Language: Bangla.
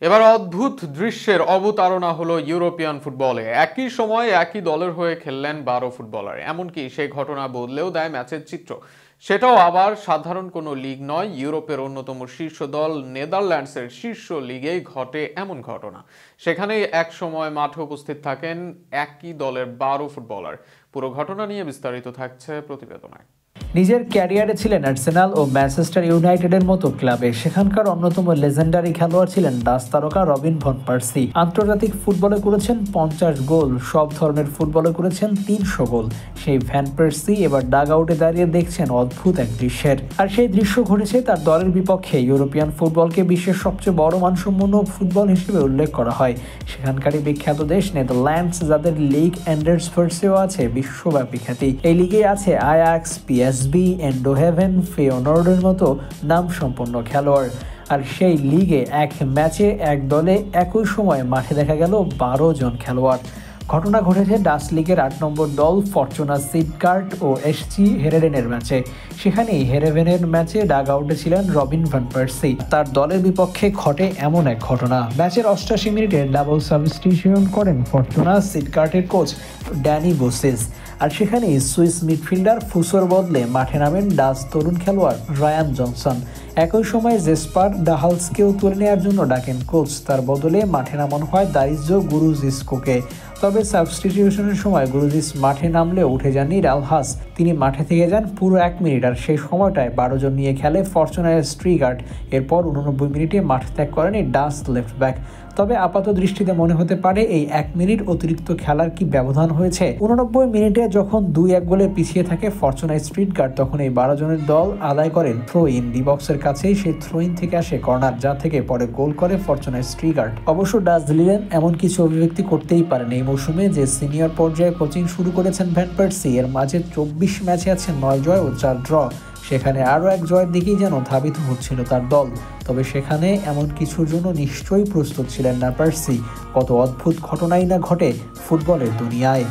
এবার অদ্ভুত দৃশ্যের অবতারণা হলো ইউরোপিয়ান ফুটবলে। একই সময়ে একই দলের হয়ে খেললেন 12 ফুটবলার। এমনকি সেই ঘটনা বদলেও দেয় ম্যাচের চিত্র। সেটাও আবার সাধারণ কোনো লিগ নয়, ইউরোপের অন্যতম শীর্ষ দল নেদারল্যান্ডসের শীর্ষ লিগেই ঘটে এমন ঘটনা। সেখানেই এক সময় মাঠে উপস্থিত থাকেন একই দলের 12 ফুটবলার। পুরো ঘটনা নিয়ে বিস্তারিত থাকছে প্রতিবেদনায়। নিজের ক্যারিয়ারে ছিলেন আর্সেনাল ও ম্যানচেস্টার ইউনাইটেডের মতো ক্লাবে। সেখানকার অন্যতম লেজেন্ডারি খেলোয়াড় ছিলেন ডাচ তারকা রবিন ভন পার্সি। আন্তর্জাতিক ফুটবলে করেছেন 50 গোল, সব ধরনের ফুটবলে করেছেন 300 গোল। সেই ভ্যান পার্সি এবার ডাগ আউটে দাঁড়িয়ে দেখছেন অদ্ভুত এক দৃশ্যের। আর সেই দৃশ্য ঘটেছে তার দলের বিপক্ষে। ইউরোপিয়ান ফুটবলকে বিশ্বের সবচেয়ে বড় মানসম্পন্ন ফুটবল হিসেবে উল্লেখ করা হয়। সেখানকারই বিখ্যাত দেশ নেদারল্যান্ডস, যাদের লিগ এন্ডারসভার্সেও আছে বিশ্বব্যাপী খ্যাতি। এই লিগে আছে আয়াক্স, পিএসবি, এন্ডোহেভেন, ফেয়নোর্ডের মতো নামসম্পন্ন খেলোয়াড়। আর সেই লিগে এক ম্যাচে এক দলে একই সময়ে মাঠে দেখা গেল 12 জন খেলোয়াড়। ঘটনা ঘটেছে ডাচ লিগের 8 নম্বর দল ফরচুনা সিটগার্ট ও এসজি হেরেভেনের ম্যাচে। সেখানেই হেরেভেনের ম্যাচে ডাগ আউটে ছিলেন রবিন ভ্যান পার্সি। তার দলের বিপক্ষে ঘটে এমন এক ঘটনা। ম্যাচের 88 মিনিটে ডাবল সাবস্টিটিউশন করেন ফরচুনা সিটগার্টের কোচ ড্যানি বোসেস। আর সেখানেই সুইস মিডফিল্ডার ফুসোর বদলে মাঠে নামেন ডাচ তরুণ খেলোয়াড় রায়ান জনসন। একই সময় জেসপার ডাহালসকেও তুলে নেওয়ার জন্য ডাকেন কোচ। তার বদলে মাঠে নামানো হয় দারিজ্জো গুরুজিস্কোকে। তবে সাবস্টিটিউশনের সময় গুরুজিস মাঠে নামলেও উঠে যাননি রালহাস। তিনি মাঠে থেকে যান পুরো 1 মিনিট। আর সেই সময়টায় 12 জন নিয়ে খেলে ফরচুনার স্ট্রিগার্ট। এরপর 89 মিনিটে মাঠ ত্যাগ করেন এই ডাচ লেফট ব্যাক। তবে আপাত দৃষ্টিতে মনে হতে পারে এই 1 মিনিট অতিরিক্ত খেলার কি ব্যবধান হয়েছে। 89 মিনিটে যখন 2-1 গোলে পিছিয়ে থাকে ফরচুনা স্ট্রিটগার্ড, তখন এই 12 জনের দল আদায় করেন থ্রো ইন। ডি বক্সের কাছেই সেই থ্রো ইন থেকে আসে কর্নার, যা থেকে পরে গোল করে ফরচুনা স্ট্রিটগার্ড। অবশ্য ডাচ লিলেন এমন কিছু অভিব্যক্তি করতেই পারেন। এই মৌসুমে যে সিনিয়র পর্যায়ে কোচিং শুরু করেছেন ভ্যান পার্সি, এর মাঝে 24 ম্যাচে আছে 9 জয় ও 4 ড্র। সেখানে আরও এক জয়ের দিকেই যেন ধাবিত হচ্ছিল তার দল। তবে সেখানে এমন কিছুর জন্য নিশ্চয়ই প্রস্তুত ছিলেন না পার্সি। কত অদ্ভুত ঘটনাই না ঘটে ফুটবলের দুনিয়ায়।